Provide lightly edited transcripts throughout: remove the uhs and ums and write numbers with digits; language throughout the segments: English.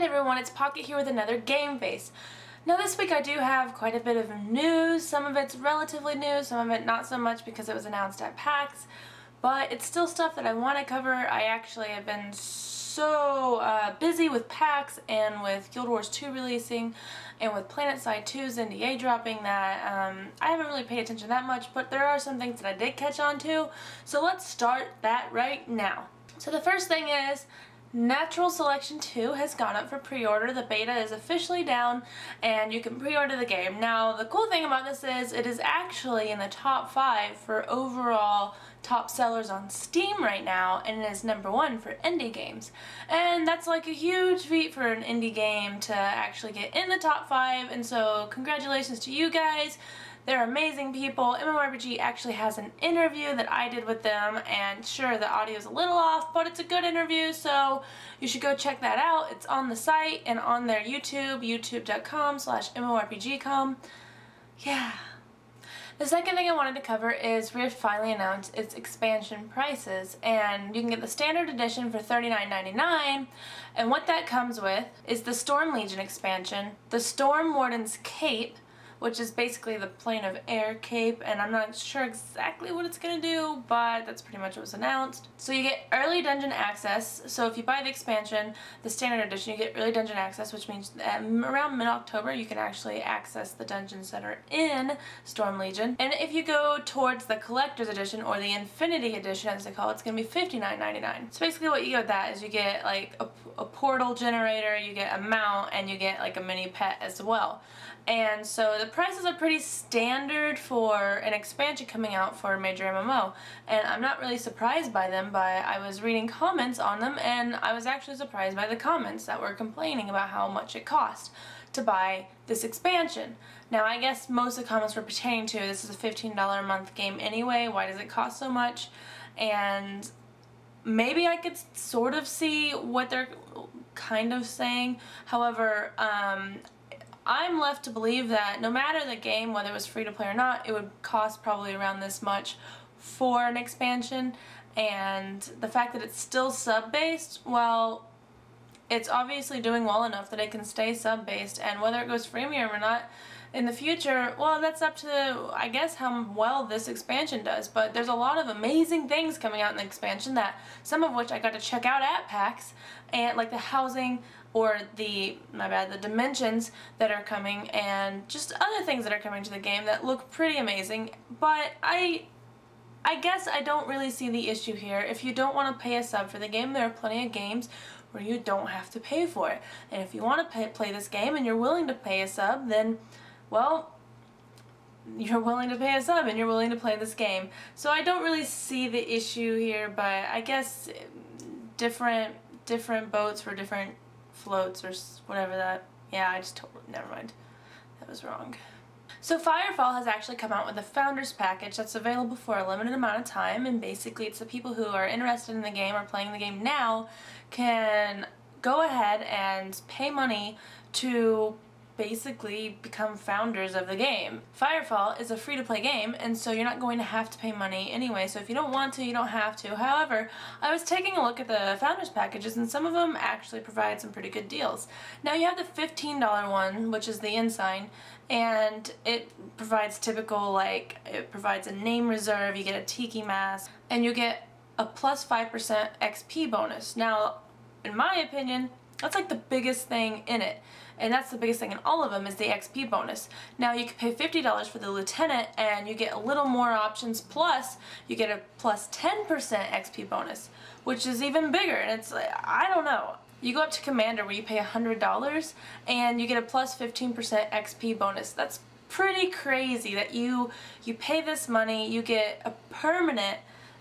Hi everyone, it's Pocket here with another game face. Now this week I do have quite a bit of news. Some of it's relatively new, some of it not so much because it was announced at PAX, but it's still stuff that I want to cover. I actually have been so busy with PAX and with Guild Wars 2 releasing and with PlanetSide 2's NDA dropping that I haven't really paid attention that much, but there are some things that I did catch on to, so let's start that right now. So the first thing is Natural Selection 2 has gone up for pre-order. The beta is officially down and you can pre-order the game. Now the cool thing about this is it is actually in the top 5 for overall top sellers on Steam right now, and it is #1 for indie games. And that's like a huge feat for an indie game to actually get in the top 5, and so congratulations to you guys. They're amazing people. MMORPG actually has an interview that I did with them, and sure, the audio is a little off, but it's a good interview, so you should go check that out. It's on the site and on their YouTube, youtube.com/mmorpgcom. Yeah. The second thing I wanted to cover is Rift finally announced its expansion prices, and you can get the standard edition for $39.99, and what that comes with is the Storm Legion expansion, the Storm Warden's Cape, which is basically the Plane of Air cape, and I'm not sure exactly what it's going to do, but that's pretty much what was announced. So you get early dungeon access. So if you buy the expansion, the standard edition, you get early dungeon access, which means that around mid-October you can actually access the dungeons that are in Storm Legion. And if you go towards the collector's edition, or the Infinity edition as they call it, it's going to be $59.99. So basically what you get with that is you get like a portal generator, you get a mount, and you get like a mini pet as well. And so the prices are pretty standard for an expansion coming out for a major MMO, and I'm not really surprised by them, but I was reading comments on them and I was actually surprised by the comments that were complaining about how much it cost to buy this expansion. Now I guess most of the comments were pertaining to this is a $15 a month game anyway, why does it cost so much? And maybe I could sort of see what they're kind of saying. However, I'm left to believe that no matter the game, whether it was free to play or not, it would cost probably around this much for an expansion, and the fact that it's still sub-based, well, it's obviously doing well enough that it can stay sub-based, and whether it goes freemium or not in the future, well, that's up to, I guess, how well this expansion does. But there's a lot of amazing things coming out in the expansion, that some of which I got to check out at PAX, and like the housing, or the dimensions that are coming, and just other things that are coming to the game that look pretty amazing. But I guess I don't really see the issue here. If you don't want to pay a sub for the game, there are plenty of games where you don't have to pay for it. And if you want to play this game and you're willing to pay a sub, then, well, you're willing to pay a sub and you're willing to play this game. So I don't really see the issue here, but I guess different boats for different floats, or whatever that, yeah, I just totally, never mind, that was wrong. So Firefall has actually come out with a Founders Package that's available for a limited amount of time, and basically it's the people who are interested in the game or playing the game now can go ahead and pay money to basically become founders of the game. Firefall is a free-to-play game, and so you're not going to have to pay money anyway, so if you don't want to, you don't have to. However, I was taking a look at the founders packages, and some of them actually provide some pretty good deals. Now you have the $15 one, which is the Ensign, and it provides typical, like, it provides a name reserve, you get a tiki mask, and you get a plus 5% XP bonus. Now, in my opinion, that's like the biggest thing in it. And that's the biggest thing in all of them, is the XP bonus. Now you can pay $50 for the Lieutenant and you get a little more options, plus you get a plus 10% XP bonus, which is even bigger. And it's like, I don't know. You go up to Commander where you pay $100 and you get a plus 15% XP bonus. That's pretty crazy that you pay this money, you get a permanent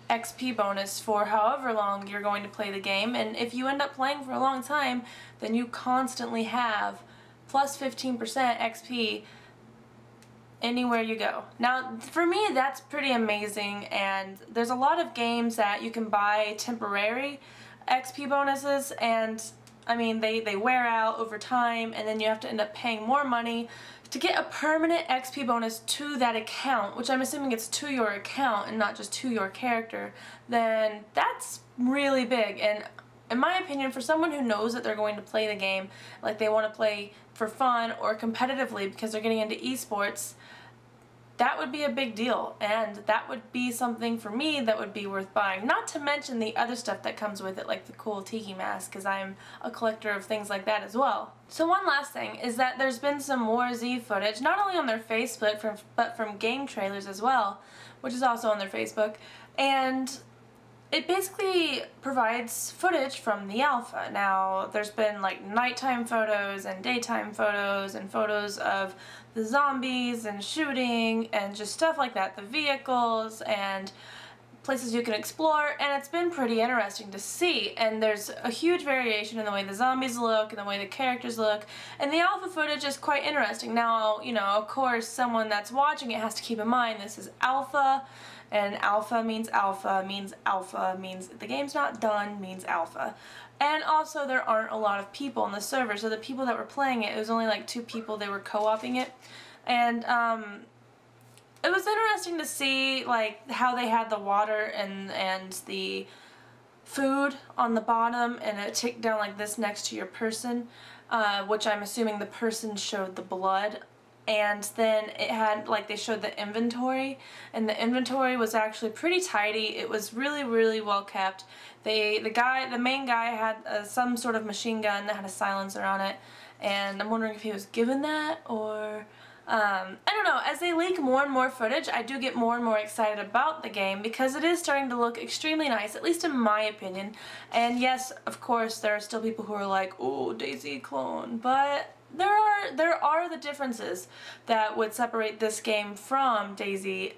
XP bonus for however long you're going to play the game, and if you end up playing for a long time, then you constantly have plus 15% XP anywhere you go. Now for me, that's pretty amazing, and there's a lot of games that you can buy temporary XP bonuses, and I mean they wear out over time, and then you have to end up paying more money to get a permanent XP bonus to that account, which I'm assuming it's to your account and not just to your character. Then that's really big, and in my opinion, for someone who knows that they're going to play the game, like they want to play for fun or competitively because they're getting into esports, that would be a big deal, and that would be something for me that would be worth buying. Not to mention the other stuff that comes with it, like the cool tiki mask, because I'm a collector of things like that as well. So one last thing is that there's been some WarZ footage, not only on their Facebook, but from game trailers as well, which is also on their Facebook, and it basically provides footage from the alpha. Now, there's been like nighttime photos and daytime photos and photos of the zombies and shooting and just stuff like that, the vehicles and places you can explore, and it's been pretty interesting to see. And there's a huge variation in the way the zombies look and the way the characters look, and the alpha footage is quite interesting. Now, you know, of course, someone that's watching it has to keep in mind this is alpha, and alpha means the game's not done means alpha. And also there aren't a lot of people on the server, so the people that were playing it was only like 2 people, they were co-oping it. And it was interesting to see like how they had the water and the food on the bottom, and it ticked down like this next to your person, which I'm assuming the person showed the blood. And then it had, like, they showed the inventory, and the inventory was actually pretty tidy. It was really, really well kept. The main guy had some sort of machine gun that had a silencer on it, and I'm wondering if he was given that, or I don't know. As they leak more and more footage, I do get more and more excited about the game because it is starting to look extremely nice, at least in my opinion. And yes, of course, there are still people who are like, oh, DayZ clone, but there are the differences that would separate this game from DayZ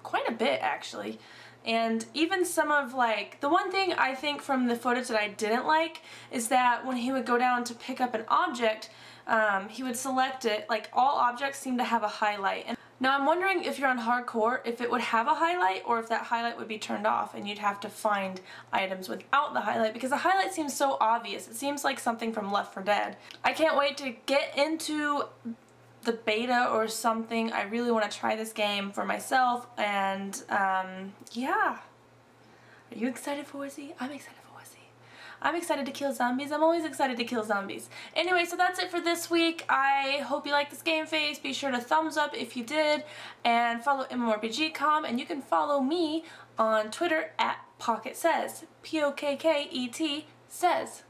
quite a bit, actually. And even some of, like, the one thing I think from the footage that I didn't like is that when he would go down to pick up an object, he would select it, like, all objects seem to have a highlight. And now I'm wondering if you're on hardcore, if it would have a highlight or if that highlight would be turned off and you'd have to find items without the highlight, because the highlight seems so obvious. It seems like something from Left 4 Dead. I can't wait to get into the beta or something. I really want to try this game for myself, and yeah. Are you excited for WarZ? I'm excited for WarZ. I'm excited to kill zombies. I'm always excited to kill zombies. Anyway, so that's it for this week. I hope you liked this game face. Be sure to thumbs up if you did, and follow mmorpgcom, and you can follow me on Twitter at pokket P-O-K-K-E-T says.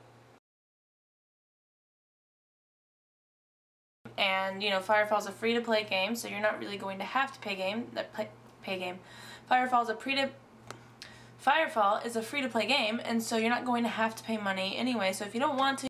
And, you know, Firefall's a free-to-play game, so you're not really going to have to pay game. Firefall is a free-to-play game, and so you're not going to have to pay money anyway, so if you don't want to,